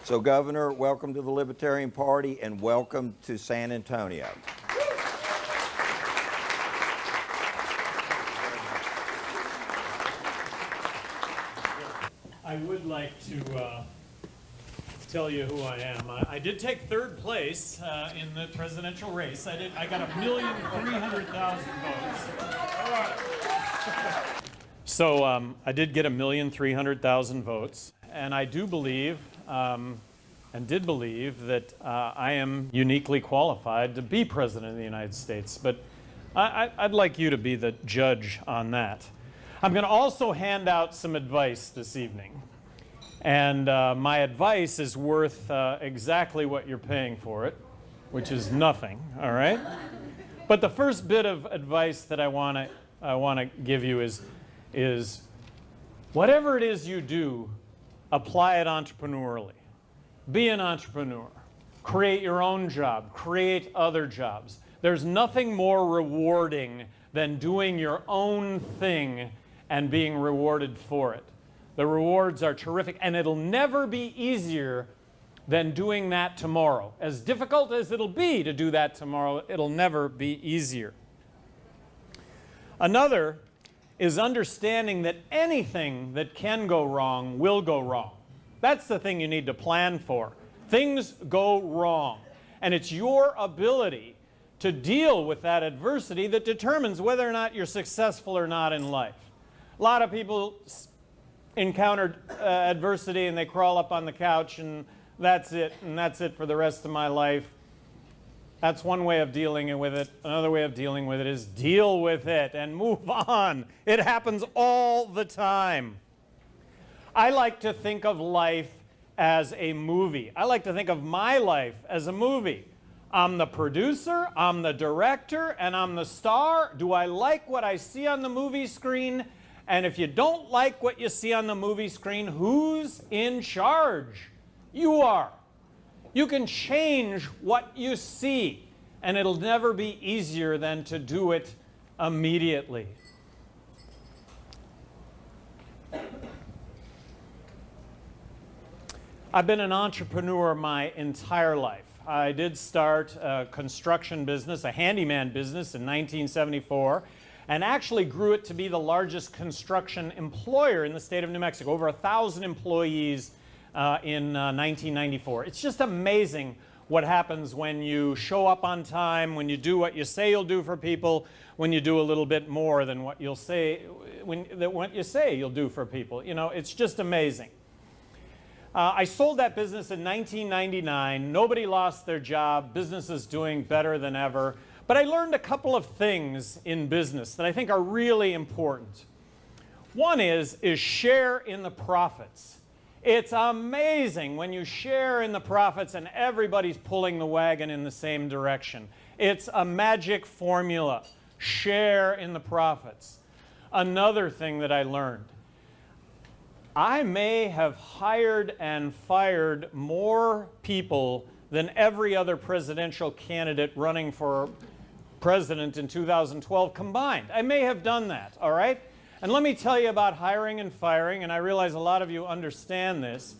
So, Governor, welcome to the Libertarian Party and welcome to San Antonio. I would like to tell you who I am. I did take third place in the presidential race. I got 1,300,000 votes. So I did get 1,300,000 votes, and I do believe and did believe that I am uniquely qualified to be president of the United States. But I'd like you to be the judge on that. I'm going to also hand out some advice this evening. And my advice is worth exactly what you're paying for it, which is nothing, all right? But the first bit of advice that I want to give you is whatever it is you do, apply it entrepreneurially. Be an entrepreneur. Create your own job. Create other jobs. There's nothing more rewarding than doing your own thing and being rewarded for it. The rewards are terrific, and it'll never be easier than doing that tomorrow. As difficult as it'll be to do that tomorrow, it'll never be easier. Another is understanding that anything that can go wrong will go wrong. That's the thing you need to plan for. Things go wrong, and it's your ability to deal with that adversity that determines whether or not you're successful or not in life. A lot of people encountered adversity and they crawl up on the couch and that's it for the rest of my life. That's one way of dealing with it. Another way of dealing with it is deal with it and move on. It happens all the time. I like to think of life as a movie. I like to think of my life as a movie. I'm the producer, I'm the director, and I'm the star. Do I like what I see on the movie screen? And if you don't like what you see on the movie screen, who's in charge? You are. You can change what you see, and it'll never be easier than to do it immediately. I've been an entrepreneur my entire life. I did start a construction business, a handyman business in 1974. And actually grew it to be the largest construction employer in the state of New Mexico, over 1,000 employees in 1994. It's just amazing what happens when you show up on time, when you do what you say you'll do for people, when you do a little bit more than what you'll say, what you say you'll do for people. You know, it's just amazing. I sold that business in 1999. Nobody lost their job. Business is doing better than ever. But I learned a couple of things in business that I think are really important. One is share in the profits. It's amazing when you share in the profits and everybody's pulling the wagon in the same direction. It's a magic formula. Share in the profits. Another thing that I learned, I may have hired and fired more people than every other presidential candidate running for president in 2012 combined. I may have done that, all right? And let me tell you about hiring and firing, and I realize a lot of you understand this,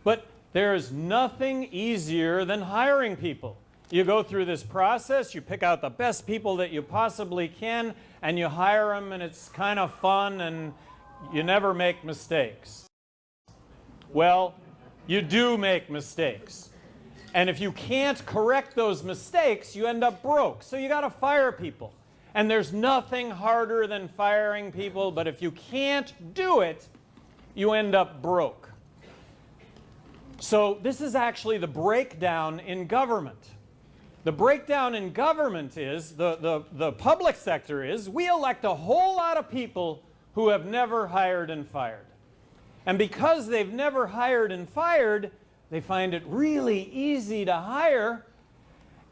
but there is nothing easier than hiring people. You go through this process, you pick out the best people that you possibly can, and you hire them, and it's kind of fun, and you never make mistakes. Well, you do make mistakes. And if you can't correct those mistakes, you end up broke. So you got to fire people. And there's nothing harder than firing people, but if you can't do it, you end up broke. So this is actually the breakdown in government. The breakdown in government is, the public sector is, we elect a whole lot of people who have never hired and fired. And because they've never hired and fired, they find it really easy to hire,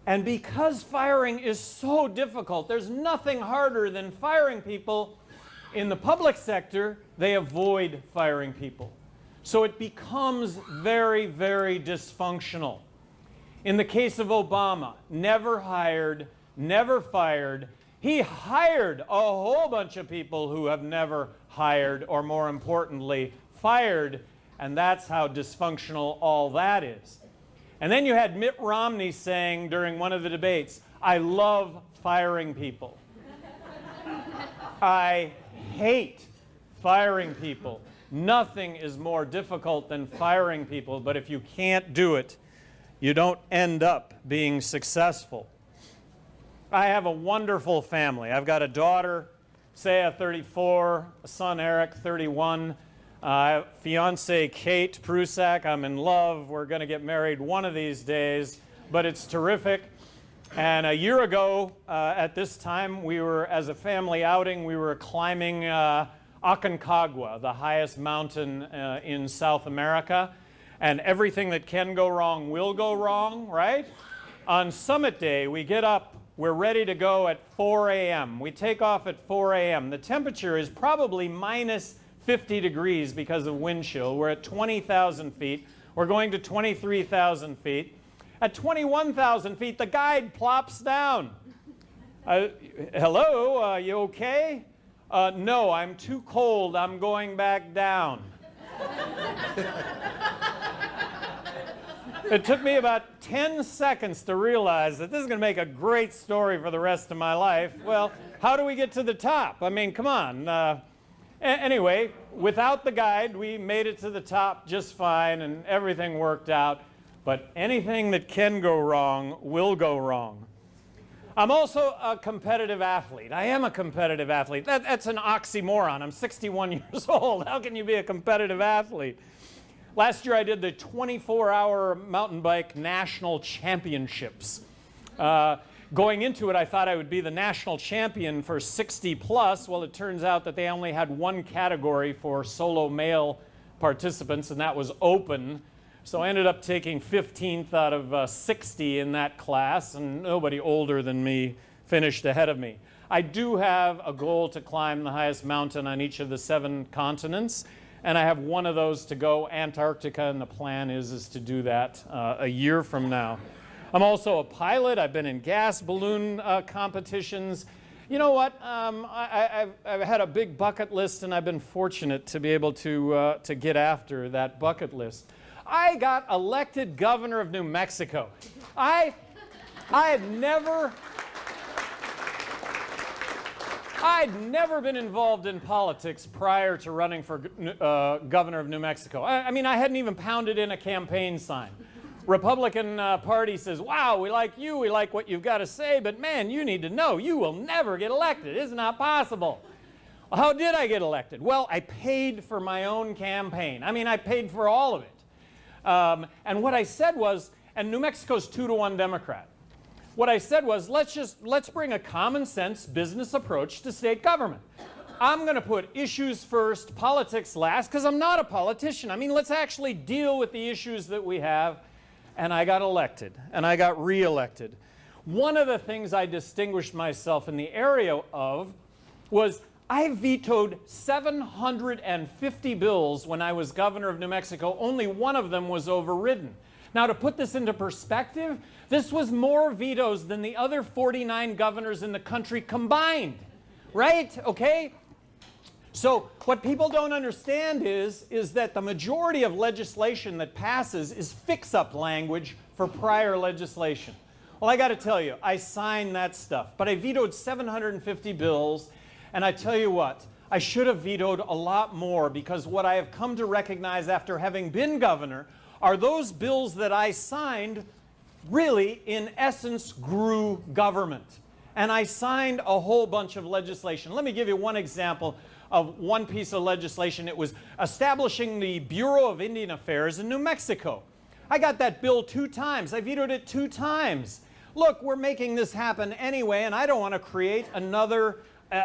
and because firing is so difficult, there's nothing harder than firing people. In the public sector, they avoid firing people. So it becomes very, very dysfunctional. In the case of Obama, never hired, never fired. He hired a whole bunch of people who have never hired, or more importantly, fired, And that's how dysfunctional all that is. And then you had Mitt Romney saying during one of the debates, "I love firing people." I hate firing people. Nothing is more difficult than firing people, but if you can't do it, you don't end up being successful. I have a wonderful family. I've got a daughter, Saya, 34, a son, Eric, 31, fiance, Kate Prusak. I'm in love. We're going to get married one of these days, but it's terrific. And a year ago, at this time, we were, as a family outing, we were climbing Aconcagua, the highest mountain in South America. And everything that can go wrong will go wrong, right? On summit day, we get up, we're ready to go at 4 a.m. We take off at 4 a.m. The temperature is probably minus 50 degrees because of wind chill. We're at 20,000 feet. We're going to 23,000 feet. At 21,000 feet, the guide plops down. Hello, you okay? No, I'm too cold. I'm going back down. It took me about 10 seconds to realize that this is going to make a great story for the rest of my life. Well, how do we get to the top? I mean, come on. Anyway, without the guide, we made it to the top just fine, and everything worked out. But anything that can go wrong will go wrong. I'm also a competitive athlete. I am a competitive athlete. That's an oxymoron. I'm 61 years old. How can you be a competitive athlete? Last year I did the 24-hour mountain bike national championships. Going into it, I thought I would be the national champion for 60 plus. Well, it turns out that they only had one category for solo male participants, and that was open. So I ended up taking 15th out of 60 in that class, and nobody older than me finished ahead of me. I do have a goal to climb the highest mountain on each of the 7 continents, and I have one of those to go, Antarctica, and the plan is to do that a year from now. I'm also a pilot. I've been in gas balloon competitions. You know what? I've had a big bucket list, and I've been fortunate to be able to get after that bucket list. I got elected governor of New Mexico. I'd never been involved in politics prior to running for governor of New Mexico. I mean, I hadn't even pounded in a campaign sign. Republican Party says, "Wow, we like you, we like what you've got to say, but man, you need to know you will never get elected. It's not possible." Well, how did I get elected? Well, I paid for my own campaign. I mean, I paid for all of it. And what I said was, and New Mexico's 2-to-1 Democrat. What I said was, let's bring a common sense business approach to state government. I'm going to put issues first, politics last, because I'm not a politician. I mean, let's actually deal with the issues that we have. And I got elected, and I got re-elected. One of the things I distinguished myself in the area of was I vetoed 750 bills when I was governor of New Mexico. Only one of them was overridden. Now, to put this into perspective, this was more vetoes than the other 49 governors in the country combined, right? Okay? So what people don't understand is that the majority of legislation that passes is fix-up language for prior legislation. Well, I got to tell you, I signed that stuff, but I vetoed 750 bills, and I tell you what, I should have vetoed a lot more, because what I have come to recognize after having been governor are those bills that I signed really, in essence, grew government. And I signed a whole bunch of legislation. Let me give you one example of one piece of legislation. It was establishing the Bureau of Indian Affairs in New Mexico. I got that bill 2 times. I vetoed it 2 times. Look, we're making this happen anyway, and I don't want to create another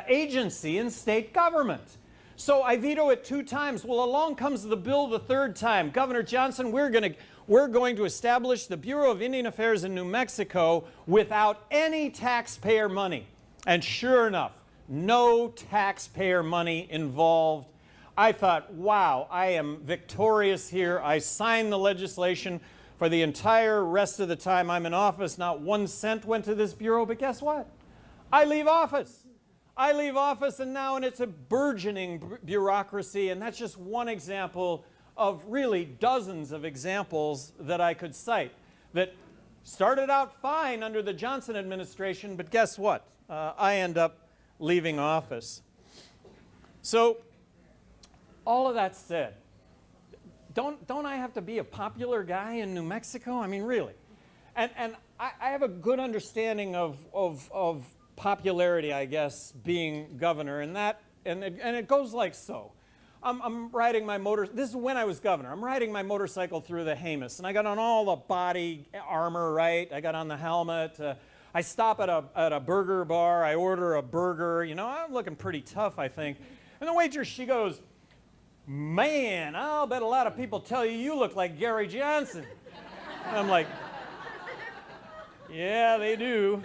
agency in state government. So I veto it 2 times. Well, along comes the bill the 3rd time. Governor Johnson, we're going to establish the Bureau of Indian Affairs in New Mexico without any taxpayer money. And sure enough, no taxpayer money involved. I thought, wow, I am victorious here. I signed the legislation. For the entire rest of the time I'm in office, not 1 cent went to this bureau. But guess what? I leave office. I leave office, and now it's a burgeoning bureaucracy, and that's just one example of really dozens of examples that I could cite that started out fine under the Johnson administration, but guess what? I end up leaving office. So, all of that said, don't I have to be a popular guy in New Mexico? I mean, really. And I have a good understanding of popularity, I guess, being governor, and it goes like so. I'm riding my this is when I was governor. I'm riding my motorcycle through the Jemez, and I got on all the body armor, right? I got on the helmet. I stop at a burger bar. I order a burger. You know, I'm looking pretty tough, I think. And the waitress, she goes, "Man, I'll bet a lot of people tell you you look like Gary Johnson." And I'm like, "Yeah, they do."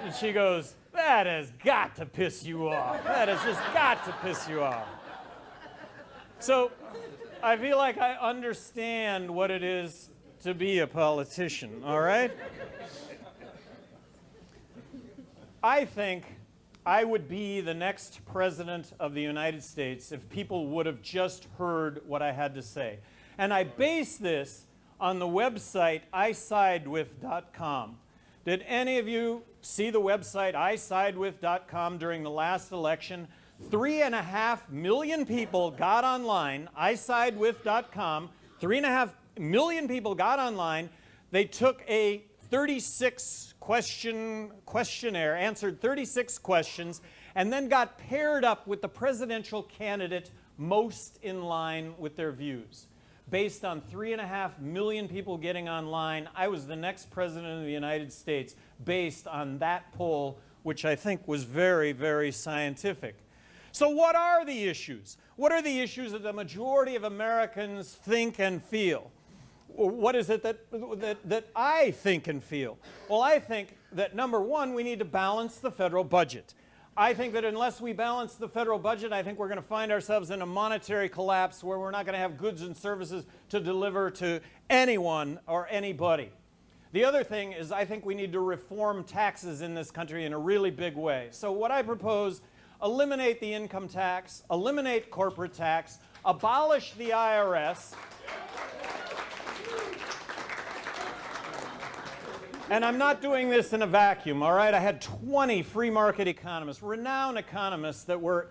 And she goes, "That has got to piss you off. That has just got to piss you off." So I feel like I understand what it is to be a politician, all right? I think I would be the next president of the United States if people would have just heard what I had to say. And I base this on the website isidewith.com. Did any of you see the website isidewith.com during the last election? 3.5 million people got online, isidewith.com. 3.5 million people got online. They took a 36 questionnaire, answered 36 questions, and then got paired up with the presidential candidate most in line with their views. Based on 3.5 million people getting online, I was the next president of the United States based on that poll, which I think was very, very scientific. So what are the issues? What are the issues that the majority of Americans think and feel? What is it that I think and feel? Well, I think that, number one, we need to balance the federal budget. I think that unless we balance the federal budget, I think we're going to find ourselves in a monetary collapse where we're not going to have goods and services to deliver to anyone or anybody. The other thing is I think we need to reform taxes in this country in a really big way. So what I propose: eliminate the income tax, eliminate corporate tax, abolish the IRS. And I'm not doing this in a vacuum, all right? I had 20 free market economists, renowned economists that were,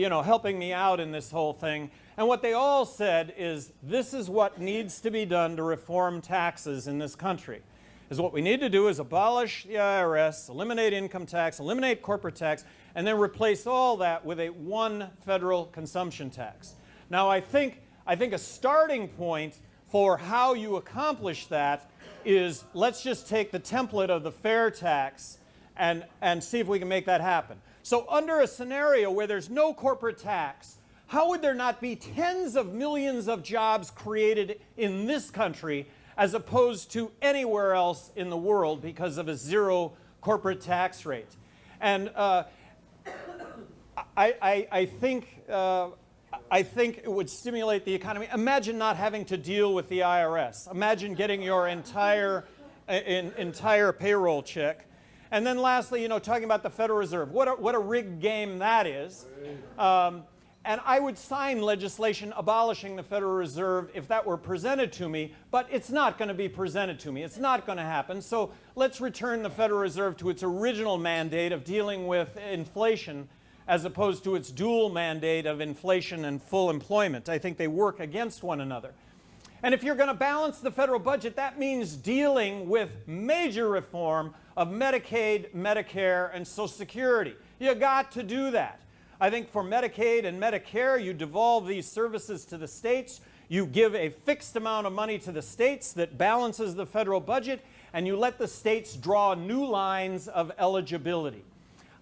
helping me out in this whole thing. And what they all said is, this is what needs to be done to reform taxes in this country. Is what we need to do is abolish the IRS, eliminate income tax, eliminate corporate tax, and then replace all that with one federal consumption tax. Now, I think a starting point for how you accomplish that is, let's just take the template of the fair tax and see if we can make that happen. So under a scenario where there's no corporate tax, how would there not be tens of millions of jobs created in this country as opposed to anywhere else in the world because of a zero corporate tax rate? And I think it would stimulate the economy. Imagine not having to deal with the IRS. Imagine getting your entire payroll check. And then lastly, talking about the Federal Reserve. What a rigged game that is. And I would sign legislation abolishing the Federal Reserve if that were presented to me, but it's not going to be presented to me. It's not going to happen. So let's return the Federal Reserve to its original mandate of dealing with inflation as opposed to its dual mandate of inflation and full employment. I think they work against one another. And if you're going to balance the federal budget, that means dealing with major reform of Medicaid, Medicare, and Social Security. You got to do that. I think for Medicaid and Medicare, you devolve these services to the states. You give a fixed amount of money to the states that balances the federal budget, and you let the states draw new lines of eligibility.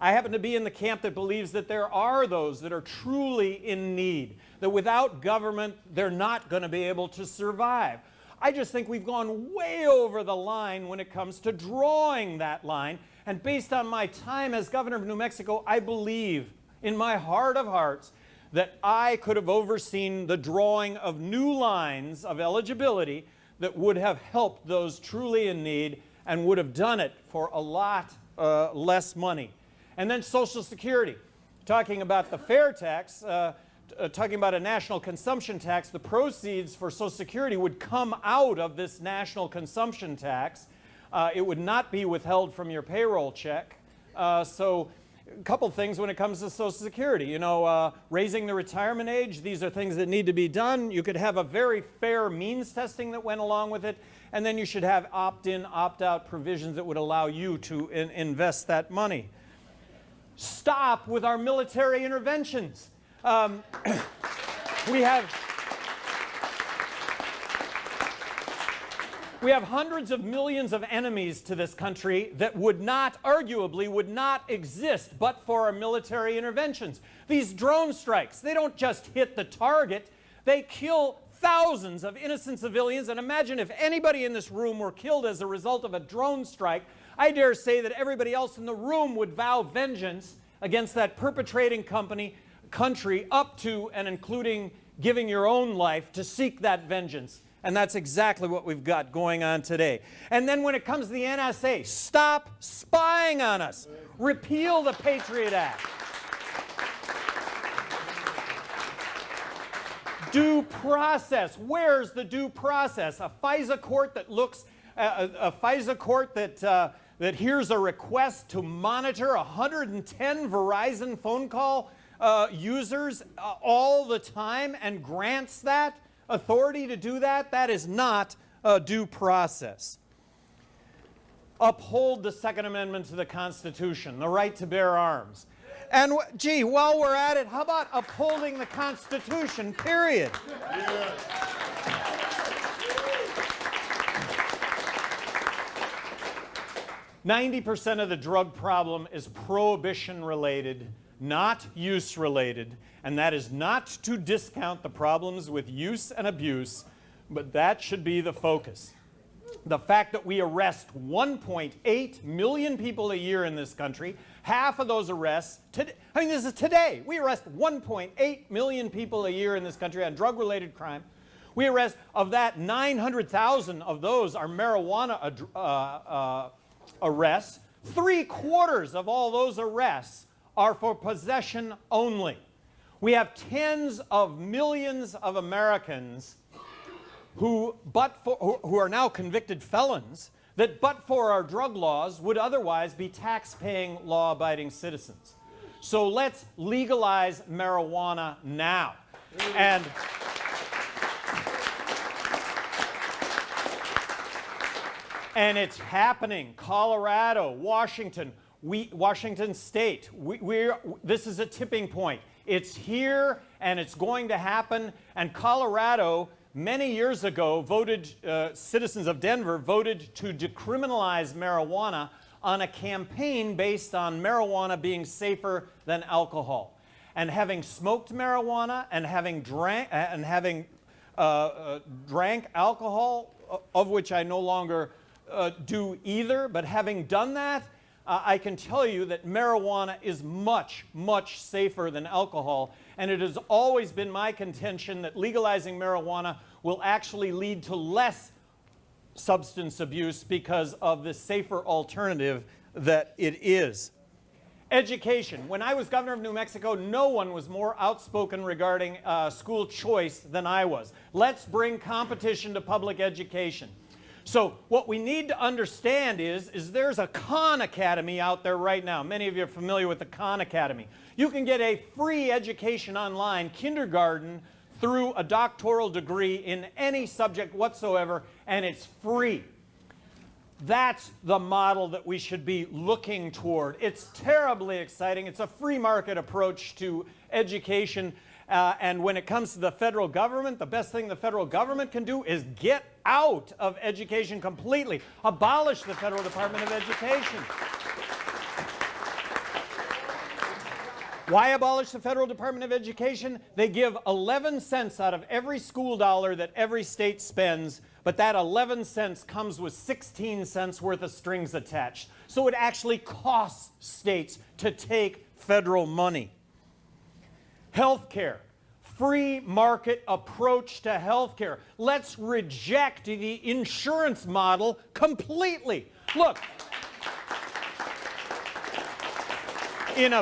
I happen to be in the camp that believes that there are those that are truly in need, that without government, they're not going to be able to survive. I just think we've gone way over the line when it comes to drawing that line. And based on my time as governor of New Mexico, I believe in my heart of hearts that I could have overseen the drawing of new lines of eligibility that would have helped those truly in need and would have done it for a lot less money. And then Social Security. Talking about the fair tax, talking about a national consumption tax, the proceeds for Social Security would come out of this national consumption tax. It would not be withheld from your payroll check. So a couple things when it comes to Social Security. You know, raising the retirement age, these are things that need to be done. You could have a very fair means testing that went along with it, and then you should have opt-in, opt-out provisions that would allow you to invest that money. Stop with our military interventions. We have hundreds of millions of enemies to this country that arguably would not exist but for our military interventions. These drone strikes, they don't just hit the target, they kill thousands of innocent civilians. And imagine if anybody in this room were killed as a result of a drone strike, I dare say that everybody else in the room would vow vengeance against that perpetrating country up to and including giving your own life to seek that vengeance. And that's exactly what we've got going on today. And then when it comes to the NSA, stop spying on us. Repeal the Patriot Act. Due process. Where's the due process? A FISA court that that hears a request to monitor 110 Verizon phone call users all the time and grants that authority to do that? That is not a due process. Uphold the Second Amendment to the Constitution, the right to bear arms. And gee, while we're at it, how about upholding the Constitution, period? Yeah. 90% of the drug problem is prohibition-related, not use-related, and that is not to discount the problems with use and abuse, but that should be the focus. The fact that we arrest 1.8 million people a year in this country, half of those arrests, this is today, we arrest 1.8 million people a year in this country on drug-related crime. We arrest, of that, 900,000 of those are marijuana arrests. 3/4 of all those arrests are for possession only. We have tens of millions of Americans who are now convicted felons that but for our drug laws would otherwise be tax-paying, law-abiding citizens. So let's legalize marijuana now. And it's happening. Colorado, Washington, Washington State. This is a tipping point. It's here and it's going to happen. And Colorado, many years ago, citizens of Denver voted to decriminalize marijuana on a campaign based on marijuana being safer than alcohol. And having smoked marijuana and having drank alcohol, of which I no longer do either, but having done that, I can tell you that marijuana is much, much safer than alcohol, and it has always been my contention that legalizing marijuana will actually lead to less substance abuse because of the safer alternative that it is. Education. When I was governor of New Mexico, no one was more outspoken regarding school choice than I was. Let's bring competition to public education. So what we need to understand is there's a Khan Academy out there right now. Many of you are familiar with the Khan Academy. You can get a free education online, kindergarten through a doctoral degree in any subject whatsoever, and it's free. That's the model that we should be looking toward. It's terribly exciting. It's a free market approach to education. And when it comes to the federal government, the best thing the federal government can do is get out of education completely. Abolish the Federal Department of Education. Why abolish the Federal Department of Education? They give 11 cents out of every school dollar that every state spends, but that 11 cents comes with 16 cents worth of strings attached. So it actually costs states to take federal money. Healthcare. Free market approach to healthcare. Let's reject the insurance model completely. Look, in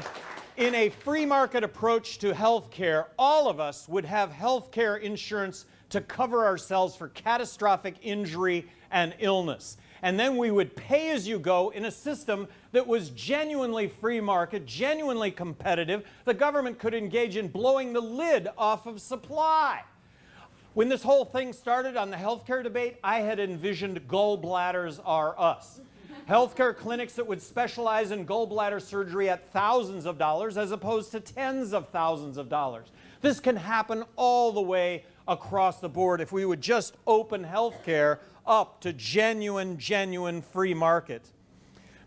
in a free market approach to health care, all of us would have health care insurance to cover ourselves for catastrophic injury and illness. And then we would pay as you go in a system that was genuinely free market, genuinely competitive. The government could engage in blowing the lid off of supply. When this whole thing started on the healthcare debate, I had envisioned gallbladders are us. Healthcare clinics that would specialize in gallbladder surgery at thousands of dollars as opposed to tens of thousands of dollars. This can happen all the way across the board if we would just open healthcare up to genuine free market.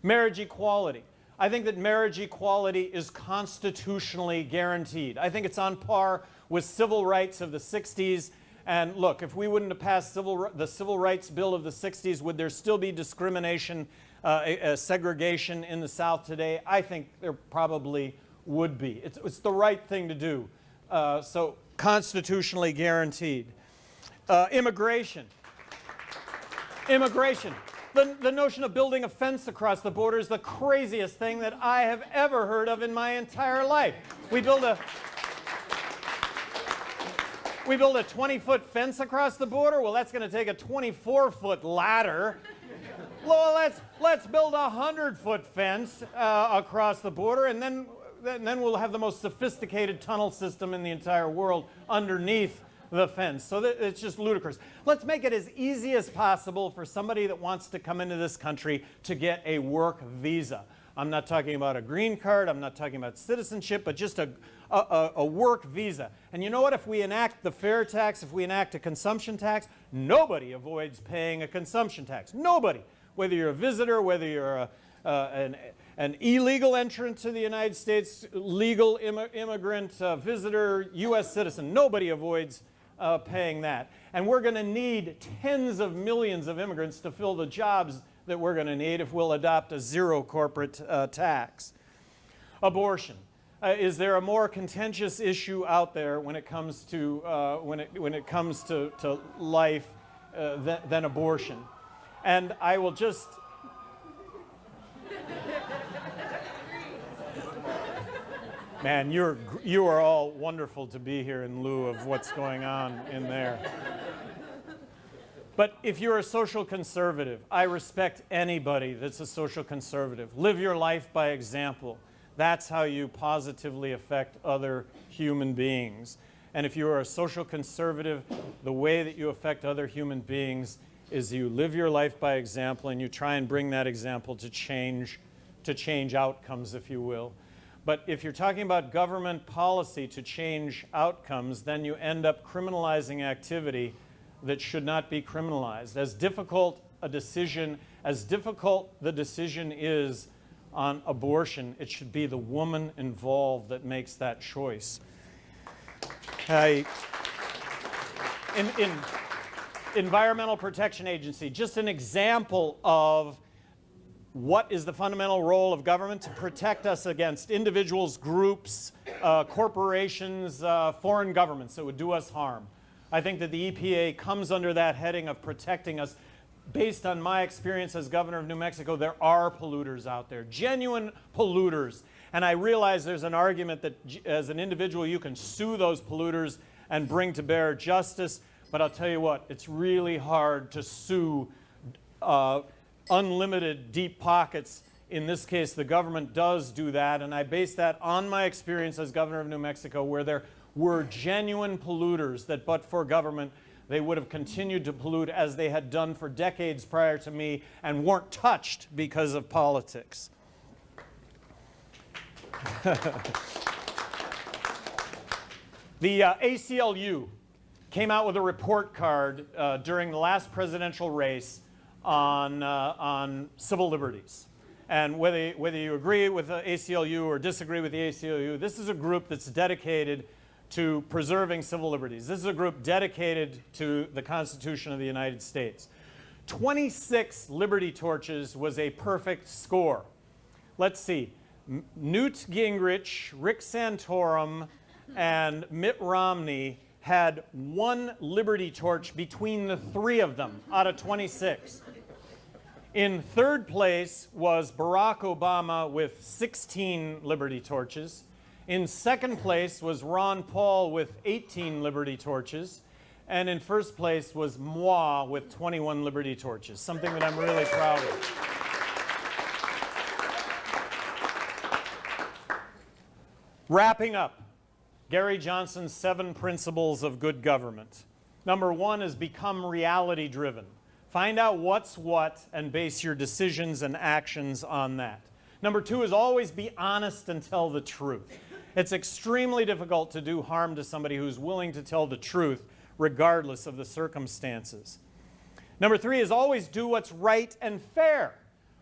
Marriage equality. I think that marriage equality is constitutionally guaranteed. I think it's on par with civil rights of the 60s. And look, if we wouldn't have passed the Civil Rights Bill of the 60s, would there still be discrimination, segregation in the South today? I think there probably would be. It's the right thing to do. So constitutionally guaranteed. Immigration. Immigration. The notion of building a fence across the border is the craziest thing that I have ever heard of in my entire life. We build a 20-foot fence across the border? Well, that's going to take a 24-foot ladder. Well, let's build a 100-foot fence across the border, and then we'll have the most sophisticated tunnel system in the entire world underneath the fence. So it's just ludicrous. Let's make it as easy as possible for somebody that wants to come into this country to get a work visa. I'm not talking about a green card, I'm not talking about citizenship, but just a work visa. And you know what? If we enact the fair tax, if we enact a consumption tax, nobody avoids paying a consumption tax. Nobody. Whether you're a visitor, whether you're an illegal entrant to the United States, legal immigrant, visitor, U.S. citizen, nobody avoids paying that. And we're going to need tens of millions of immigrants to fill the jobs that we're going to need if we'll adopt a zero corporate tax. Abortion. Is there a more contentious issue out there when it comes to life than abortion? And I will just man, you are all wonderful to be here in lieu of what's going on in there. But if you're a social conservative, I respect anybody that's a social conservative. Live your life by example. That's how you positively affect other human beings. And if you are a social conservative, the way that you affect other human beings is you live your life by example and you try and bring that example to change outcomes, if you will. But if you're talking about government policy to change outcomes, then you end up criminalizing activity that should not be criminalized. As difficult the decision is on abortion, it should be the woman involved that makes that choice. Environmental Protection Agency, just an example of what is the fundamental role of government to protect us against individuals, groups, corporations, foreign governments that would do us harm. I think that the EPA comes under that heading of protecting us. Based on my experience as governor of New Mexico, there are polluters out there, genuine polluters. And I realize there's an argument that as an individual you can sue those polluters and bring to bear justice. But I'll tell you what, it's really hard to sue unlimited deep pockets. In this case, the government does do that. And I base that on my experience as governor of New Mexico, where there were genuine polluters that but for government, they would have continued to pollute as they had done for decades prior to me and weren't touched because of politics. The ACLU came out with a report card during the last presidential race on civil liberties. And whether you agree with the ACLU or disagree with the ACLU, this is a group that's dedicated to preserving civil liberties. This is a group dedicated to the Constitution of the United States. 26 Liberty Torches was a perfect score. Let's see. Newt Gingrich, Rick Santorum, and Mitt Romney had one Liberty Torch between the three of them out of 26. In third place was Barack Obama with 16 Liberty Torches. In second place was Ron Paul with 18 Liberty torches. And in first place was moi with 21 Liberty torches, something that I'm really proud of. Wrapping up, Gary Johnson's 7 principles of good government. Number 1 is become reality driven. Find out what's what and base your decisions and actions on that. Number 2 is always be honest and tell the truth. It's extremely difficult to do harm to somebody who's willing to tell the truth regardless of the circumstances. Number 3 is always do what's right and fair.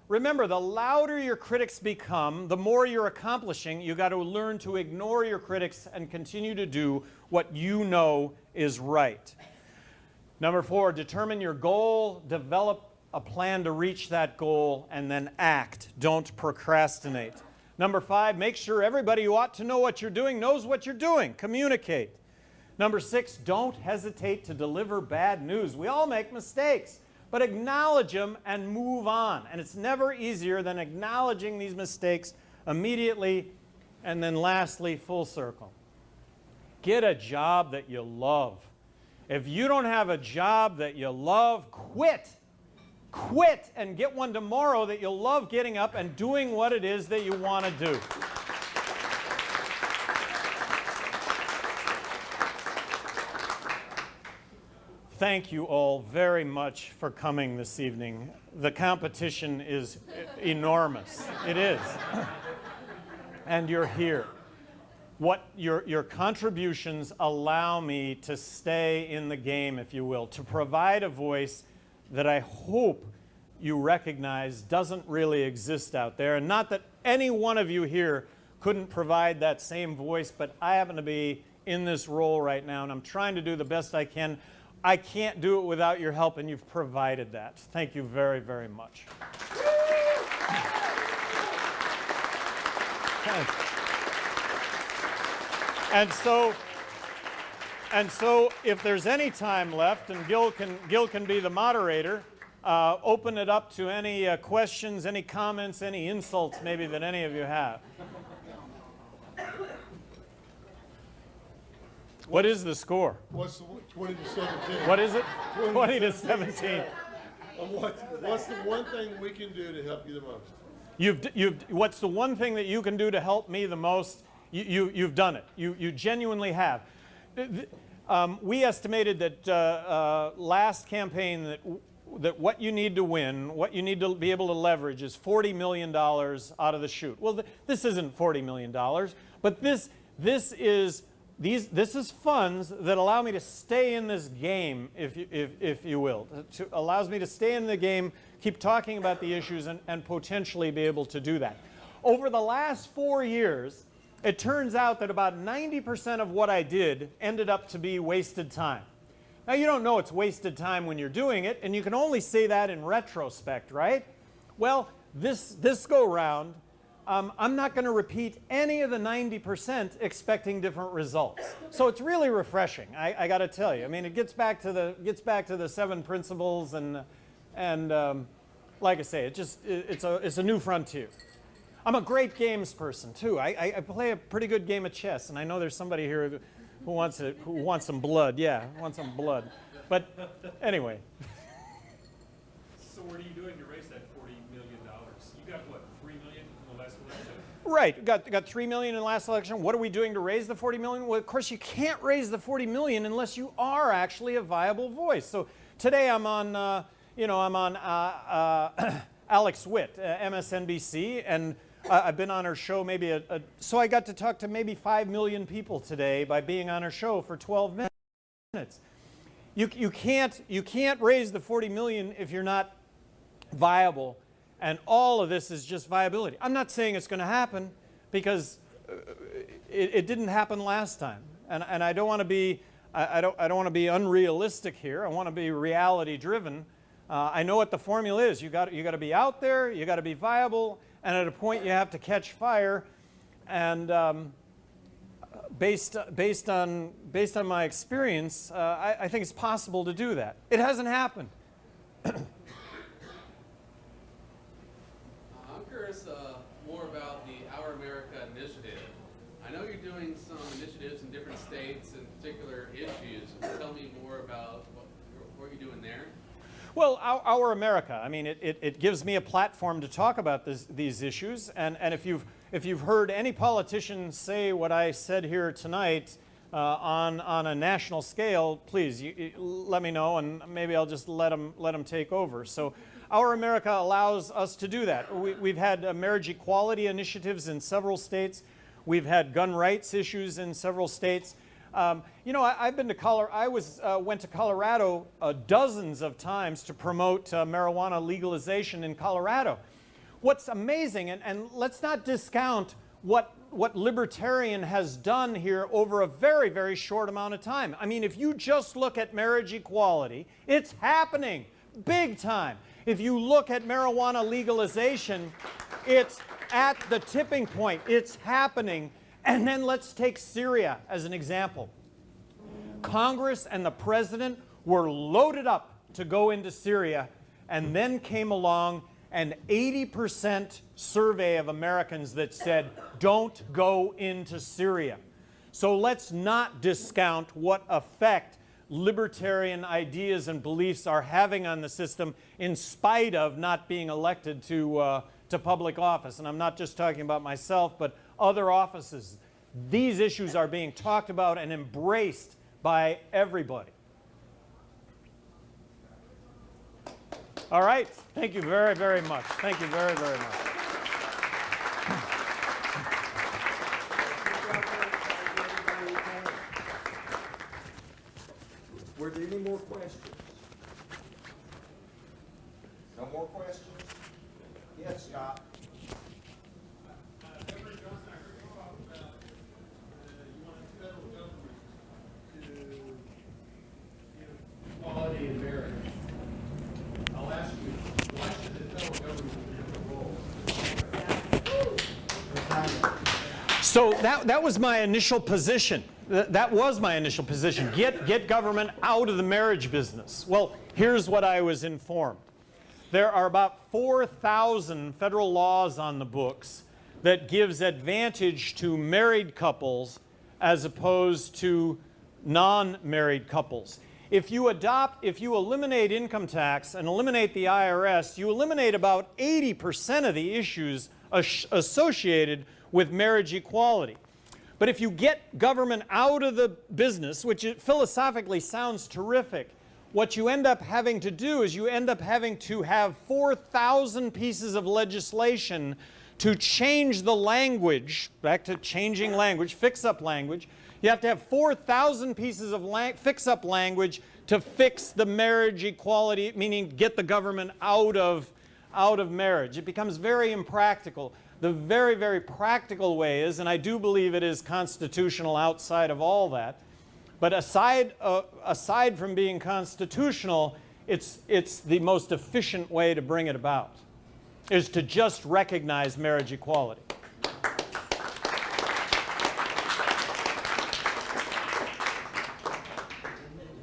Remember, the louder your critics become, the more you're accomplishing. You got to learn to ignore your critics and continue to do what you know is right. Number 4, determine your goal, develop a plan to reach that goal, and then act. Don't procrastinate. Number 5, make sure everybody who ought to know what you're doing knows what you're doing. Communicate. Number 6, don't hesitate to deliver bad news. We all make mistakes, but acknowledge them and move on. And it's never easier than acknowledging these mistakes immediately. And then lastly, full circle. Get a job that you love. If you don't have a job that you love, quit. Quit and get one tomorrow that you'll love getting up and doing what it is that you want to do. Thank you all very much for coming this evening. The competition is enormous. It is. And you're here. What your contributions allow me to stay in the game, if you will, to provide a voice that I hope you recognize doesn't really exist out there. And not that any one of you here couldn't provide that same voice, but I happen to be in this role right now, and I'm trying to do the best I can. I can't do it without your help, and you've provided that. Thank you very, very much. And so if there's any time left, and Gil can be the moderator, open it up to any questions, any comments, any insults maybe that any of you have. What is the score? What's the 20 to 17? What is it? 20 to 17. What's the one thing we can do to help you the most? What's the one thing that you can do to help me the most? You've done it. You genuinely have. We estimated that last campaign that what you need to win, what you need to be able to leverage is $40 million out of the chute. Well, this isn't $40 million, but this is funds that allow me to stay in this game, if you will. Allows me to stay in the game, keep talking about the issues, and potentially be able to do that. Over the last 4 years, it turns out that about 90% of what I did ended up to be wasted time. Now, you don't know it's wasted time when you're doing it, and you can only say that in retrospect, right? Well, this go-round, I'm not going to repeat any of the 90% expecting different results. So it's really refreshing, I got to tell you. I mean, it gets back to the 7 principles, and like I say, it's a new frontier. I'm a great games person too. I play a pretty good game of chess, and I know there's somebody here who wants some blood. Yeah, wants some blood. But anyway. So what are you doing to raise that $40 million? You got what, $3 million in the last election? Right, got $3 million in the last election. What are we doing to raise the $40 million? Well, of course, you can't raise the $40 million unless you are actually a viable voice. So today I'm on, Alex Witt, MSNBC, and I've been on her show so I got to talk to maybe 5 million people today by being on her show for 12 minutes. You can't raise the 40 million if you're not viable, and all of this is just viability. I'm not saying it's going to happen because it didn't happen last time, and I don't want to be want to be unrealistic here. I want to be reality driven. I know what the formula is. You got to be out there. You got to be viable. And at a point, you have to catch fire, and based on my experience, I think it's possible to do that. It hasn't happened. I'm curious more about the Our America initiative. I know you're doing some initiatives in different states and particular issues. Tell me more about what you're doing there. Well, our America. I mean, it gives me a platform to talk about these issues. And if you've heard any politician say what I said here tonight on a national scale, please you let me know, and maybe I'll just let them take over. So, our America allows us to do that. We've had marriage equality initiatives in several states. We've had gun rights issues in several states. You know, I've been to Colorado. Went to Colorado dozens of times to promote marijuana legalization in Colorado. What's amazing, and let's not discount what Libertarian has done here over a very, very short amount of time. I mean, if you just look at marriage equality, it's happening big time. If you look at marijuana legalization, it's at the tipping point. It's happening. And then let's take Syria as an example. Congress and the president were loaded up to go into Syria, and then came along an 80% survey of Americans that said, don't go into Syria. So let's not discount what effect libertarian ideas and beliefs are having on the system in spite of not being elected to public office. And I'm not just talking about myself, but other offices. These issues are being talked about and embraced by everybody. All right. Thank you very, very much. Thank you very, very much. Were there any more questions? No more questions? Yes, Scott. Governor Johnson, I heard you talk about you want the federal government to give equality in marriage. I'll ask you, why should the federal government have a role? So that was my initial position. That was my initial position. Get government out of the marriage business. Well, here's what I was informed. There are about 4,000 federal laws on the books that gives advantage to married couples as opposed to non-married couples. If you eliminate income tax and eliminate the IRS, you eliminate about 80% of the issues associated with marriage equality. But if you get government out of the business, which philosophically sounds terrific, what you end up having to do is you end up having to have 4,000 pieces of legislation to change the language, back to changing language, fix-up language. You have to have 4,000 pieces of fix-up language to fix the marriage equality, meaning get the government out of marriage. It becomes very impractical. The very, very practical way is, and I do believe it is constitutional outside of all that, but aside from being constitutional, it's the most efficient way to bring it about, is to just recognize marriage equality.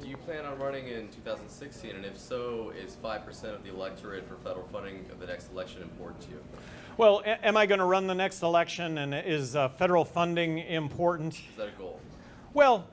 Do you plan on running in 2016, and if so, is 5% of the electorate for federal funding of the next election important to you? Well, am I going to run the next election, and is federal funding important? Is that a goal? Well,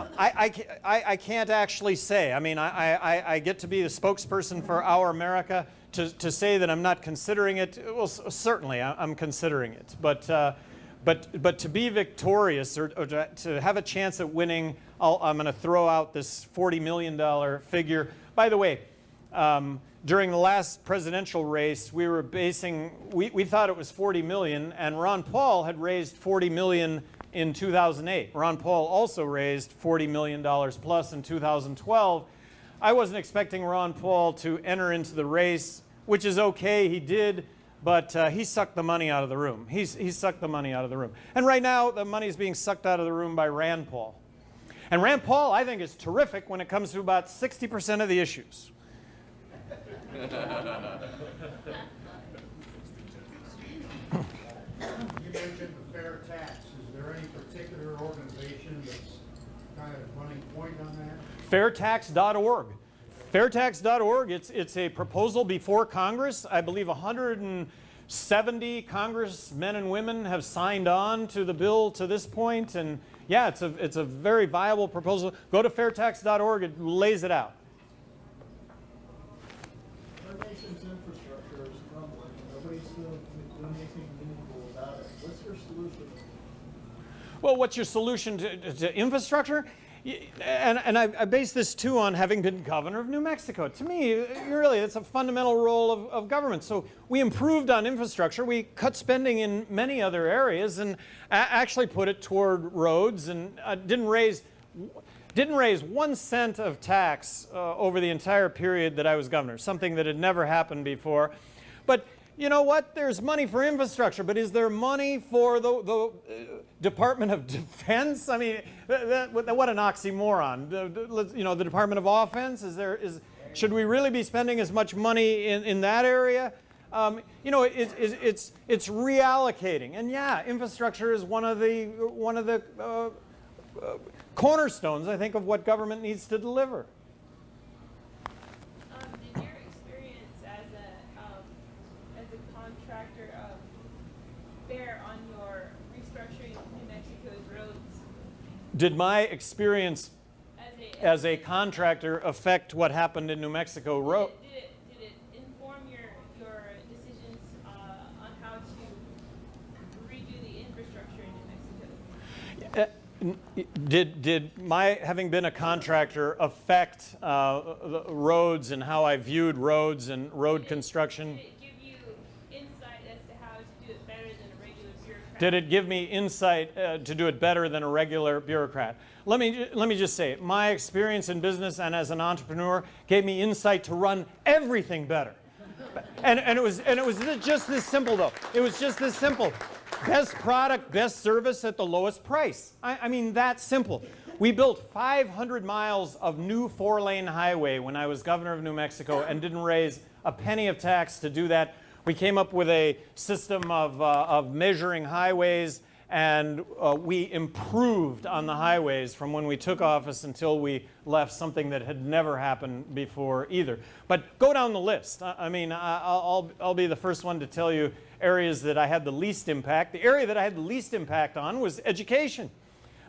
I can't actually say. I mean, I get to be the spokesperson for Our America. To say that I'm not considering it, well, certainly I'm considering it. But to be victorious or to have a chance at winning, I'm going to throw out this $40 million figure. By the way, during the last presidential race, we thought it was 40 million, and Ron Paul had raised 40 million in 2008. Ron Paul also raised $40 million plus in 2012. I wasn't expecting Ron Paul to enter into the race, which is okay, he did, but he sucked the money out of the room. He sucked the money out of the room. And right now, the money is being sucked out of the room by Rand Paul. And Rand Paul, I think, is terrific when it comes to about 60% of the issues. You mentioned the fair tax. Is there any particular organization that's kind of running point on that? Fairtax.org. Fairtax.org, it's a proposal before Congress. I believe 70 congressmen and women have signed on to the bill to this point, and yeah, it's a very viable proposal. Go to fairtax.org, it lays it out. Our nation's infrastructure is crumbling. Nobody's doing anything meaningful about it. What's your solution? Well, what's your solution to infrastructure? And I base this too on having been governor of New Mexico. To me, really, it's a fundamental role of government. So we improved on infrastructure. We cut spending in many other areas and actually put it toward roads, and didn't raise 1 cent of tax over the entire period that I was governor, something that had never happened before. But you know what? There's money for infrastructure, but is there money for the Department of Defense? I mean, what an oxymoron. You know, the Department of Offense, should we really be spending as much money in that area? You know, it's reallocating. And yeah, infrastructure is one of the cornerstones, I think, of what government needs to deliver. Did your experience as a contractor bear on your restructuring New Mexico's roads? Did my experience as a contractor affect what happened in New Mexico road? Did it inform your decisions on how to redo the infrastructure in New Mexico? Did my having been a contractor affect the roads and how I viewed roads and road construction? Did it give you insight as to how to do it better than a regular bureaucrat? Did it give me insight to do it better than a regular bureaucrat? Let me just say, my experience in business and as an entrepreneur gave me insight to run everything better. And it was just this simple, though. It was just this simple. Best product, best service at the lowest price. I mean, that simple. We built 500 miles of new 4-lane highway when I was governor of New Mexico and didn't raise a penny of tax to do that. We came up with a system of measuring highways, and we improved on the highways from when we took office until we left, something that had never happened before either. But go down the list. I mean, I'll be the first one to tell you areas that I had the least impact. The area that I had the least impact on was education.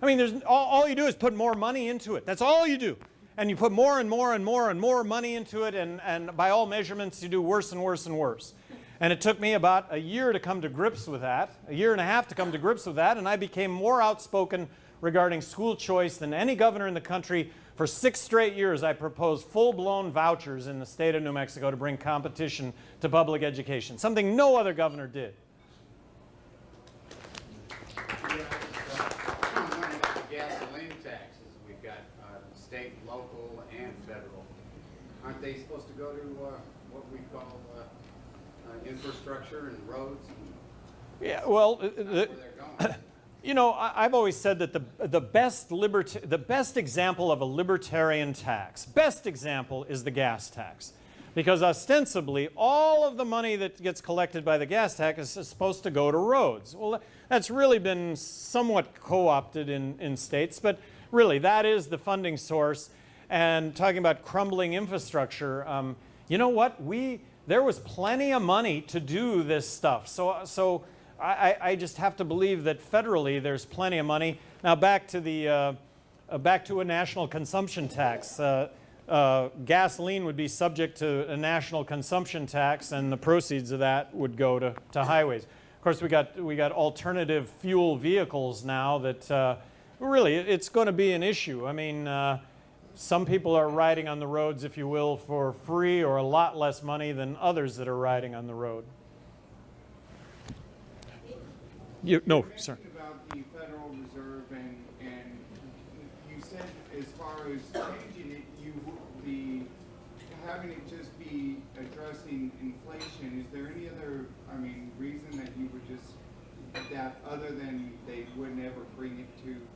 I mean, all you do is put more money into it. That's all you do. And you put more and more and more and more money into it, and by all measurements, you do worse and worse and worse. And it took me about a year to come to grips with that, a year and a half to come to grips with that, and I became more outspoken regarding school choice than any governor in the country. For 6 straight years, I proposed full-blown vouchers in the state of New Mexico to bring competition to public education, something no other governor did. Gasoline taxes, we've got state, local, and federal. Aren't they supposed to go to what we call infrastructure and roads? Yeah, well, Where they're going. you know, I've always said that the best example of a libertarian tax, best example, is the gas tax. Because ostensibly, all of the money that gets collected by the gas tax is supposed to go to roads. Well, that's really been somewhat co-opted in states, but really, that is the funding source. And talking about crumbling infrastructure, you know what? There was plenty of money to do this stuff. So I just have to believe that federally there's plenty of money. Now back to a national consumption tax. Gasoline would be subject to a national consumption tax, and the proceeds of that would go to highways. Of course, we got alternative fuel vehicles now that really it's going to be an issue. I mean, some people are riding on the roads, if you will, for free or a lot less money than others that are riding on the road. No, sir. You mentioned about the Federal Reserve, and you said as far as changing it, you would be having it just be addressing inflation. Is there any other, reason that you would just, that other than they would never bring it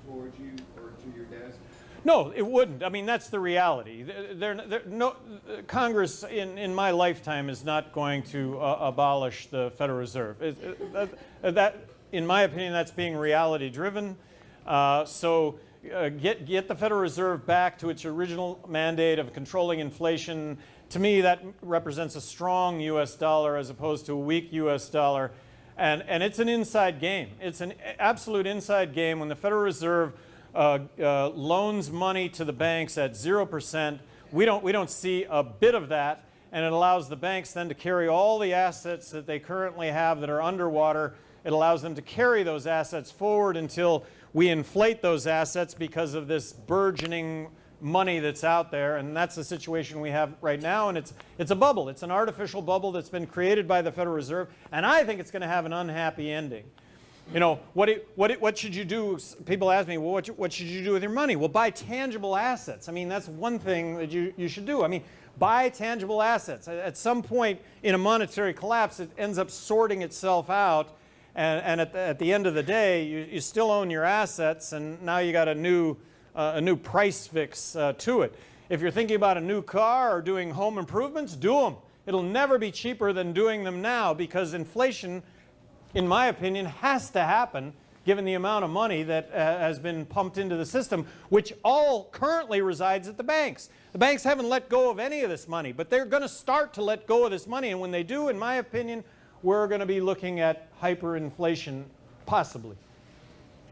towards you or to your desk? No, it wouldn't. I mean, that's the reality. Congress in my lifetime is not going to abolish the Federal Reserve. In my opinion, that's being reality driven. So get the Federal Reserve back to its original mandate of controlling inflation to me, that represents a strong U.S. dollar as opposed to a weak U.S. dollar. And it's an inside game. It's an absolute inside game when the Federal Reserve loans money to the banks at 0%. We don't see a bit of that, and it allows the banks then to carry all the assets that they currently have that are underwater. It allows them to carry those assets forward until we inflate those assets because of this burgeoning money that's out there, and that's the situation we have right now, and it's a bubble. It's an artificial bubble that's been created by the Federal Reserve, and I think it's going to have an unhappy ending. You know, what should you do? People ask me, well, what should you do with your money? Well, buy tangible assets. I mean, that's one thing that you should do. I mean, buy tangible assets. At some point in a monetary collapse, it ends up sorting itself out, and at the end of the day, you still own your assets, and now you got a new price fix to it. If you're thinking about a new car or doing home improvements, do them. It'll never be cheaper than doing them now because inflation, in my opinion, has to happen given the amount of money that has been pumped into the system, which all currently resides at the banks. The banks haven't let go of any of this money, but they're going to start to let go of this money, and when they do, in my opinion, we're going to be looking at hyperinflation, possibly.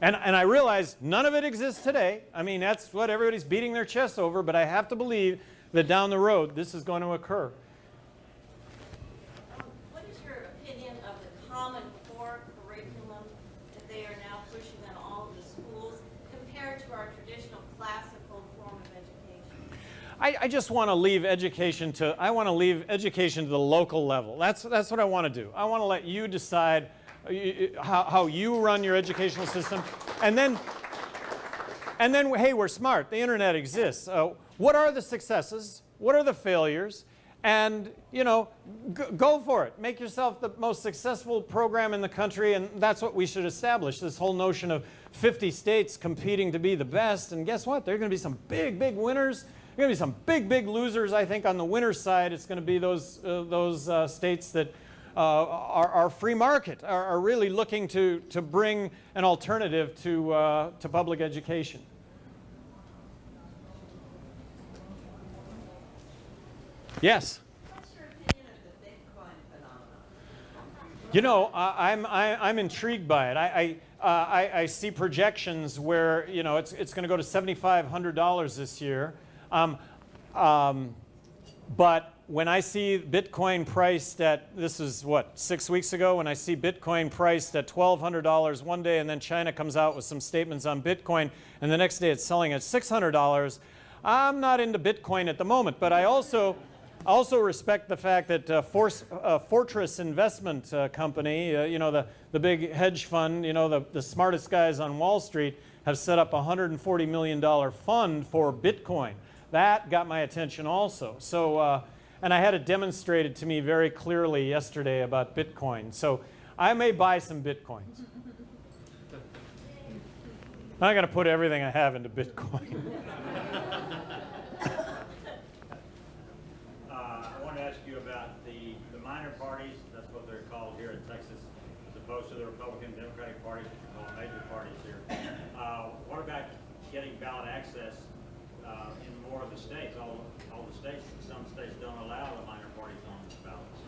And I realize none of it exists today. I mean, that's what everybody's beating their chests over, but I have to believe that down the road this is going to occur. What is your opinion of the Common Core curriculum that they are now pushing on all of the schools compared to our traditional classical form of education? I just want to leave education to, the local level. That's what I want to do. I want to let you decide how you run your educational system, and then hey, we're smart. The internet exists. What are the successes? What are the failures? And you know, go for it. Make yourself the most successful program in the country, and that's what we should establish. This whole notion of 50 states competing to be the best, and guess what? There are going to be some big winners. There are going to be some big losers. I think on the winner's side, it's going to be those states that are free market, are really looking to bring an alternative to public education. Yes? What's your opinion of the Bitcoin phenomenon? You know, I'm intrigued by it. I see projections where, you know, it's going to go to $7,500 this year. But when I see Bitcoin priced at, this is what, 6 weeks ago, when I see Bitcoin priced at $1,200 one day, and then China comes out with some statements on Bitcoin, and the next day it's selling at $600, I'm not into Bitcoin at the moment. But I also respect the fact that Fortress Investment Company, you know, the big hedge fund, you know, the smartest guys on Wall Street, have set up a $140 million fund for Bitcoin. That got my attention also. So, and I had it demonstrated to me very clearly yesterday about Bitcoin. So I may buy some Bitcoins. I'm not going to put everything I have into Bitcoin. I want to ask you about the minor parties. That's what they're called here in Texas, as opposed to the Republican Democratic parties, which are called major parties here. What about getting ballot access in more of the states? All the states, some states don't allow the minor parties on the ballots.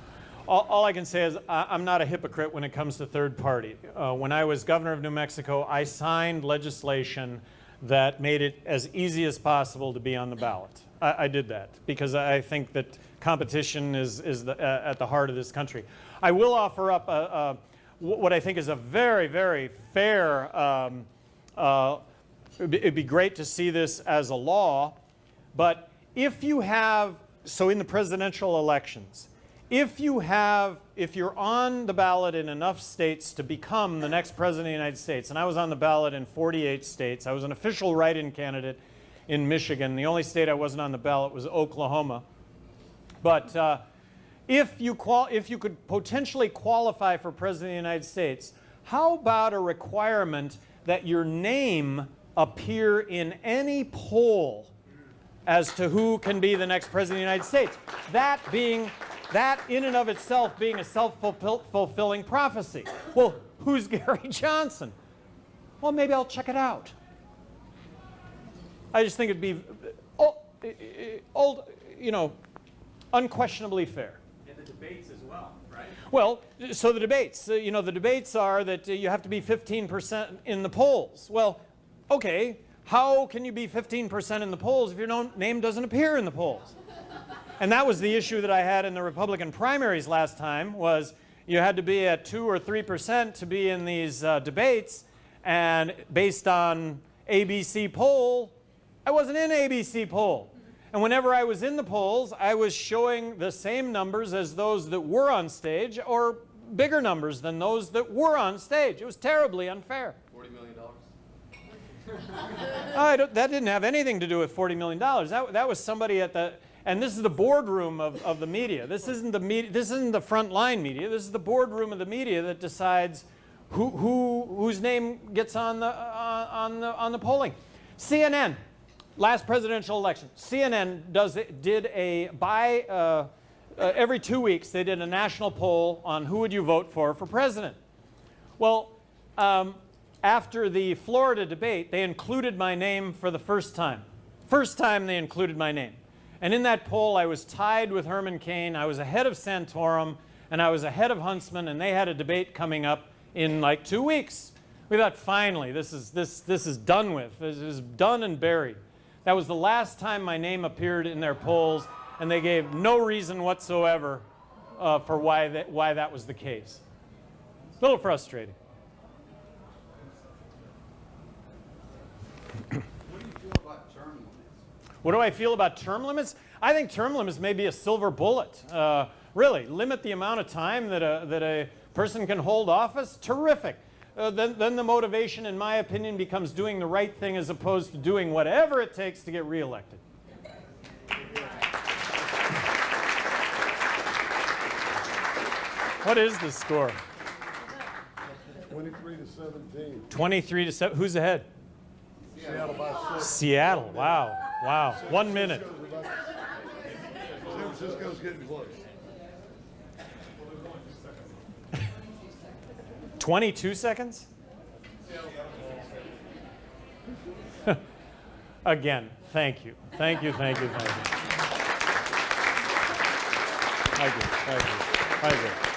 All I can say is I'm not a hypocrite when it comes to third party. When I was governor of New Mexico, I signed legislation that made it as easy as possible to be on the ballot. I did that because I think that competition is at the heart of this country. I will offer up what I think is a very fair, it'd be great to see this as a law, but if you have, so in the presidential elections, if you're on the ballot in enough states to become the next president of the United States, and I was on the ballot in 48 states, I was an official write-in candidate in Michigan. The only state I wasn't on the ballot was Oklahoma. But if you could potentially qualify for president of the United States, how about a requirement that your name appear in any poll as to who can be the next president of the United States? That in and of itself being a self-fulfilling prophecy. Well, who's Gary Johnson? Well, maybe I'll check it out. I just think it'd be old, you know, unquestionably fair. In the debates as well, right? Well, so the debates, you know, the debates are that you have to be 15% in the polls. Well, okay, how can you be 15% in the polls if your name doesn't appear in the polls? And that was the issue that I had in the Republican primaries last time, was you had to be at 2 or 3% to be in these debates, and based on ABC poll, I wasn't in ABC poll. And whenever I was in the polls, I was showing the same numbers as those that were on stage, or bigger numbers than those that were on stage. It was terribly unfair. $40 million. That didn't have anything to do with $40 million. That was somebody at the, and this is the boardroom of the media. This isn't the media. This isn't the frontline media. This is the boardroom of the media that decides whose name gets on the polling. CNN, last presidential election. CNN every 2 weeks they did a national poll on who would you vote for president. Well, after the Florida debate, they included my name for the first time. First time they included my name. And in that poll, I was tied with Herman Cain. I was ahead of Santorum, and I was ahead of Huntsman, and they had a debate coming up in like 2 weeks. We thought, finally, this is done with. This is done and buried. That was the last time my name appeared in their polls, and they gave no reason whatsoever for why that was the case. A little frustrating. What do you feel about term limits? What do I feel about term limits? I think term limits may be a silver bullet. Really, limit the amount of time that a person can hold office. Terrific. Then the motivation, in my opinion, becomes doing the right thing as opposed to doing whatever it takes to get reelected. What is the score? 23-17. 23 to 7. Who's ahead? Seattle by 6. Seattle. Wow. Wow. 1 minute. San Francisco's getting close. 22 seconds? Again, thank you. Thank you, thank you, thank you. Thank you, thank you, thank you.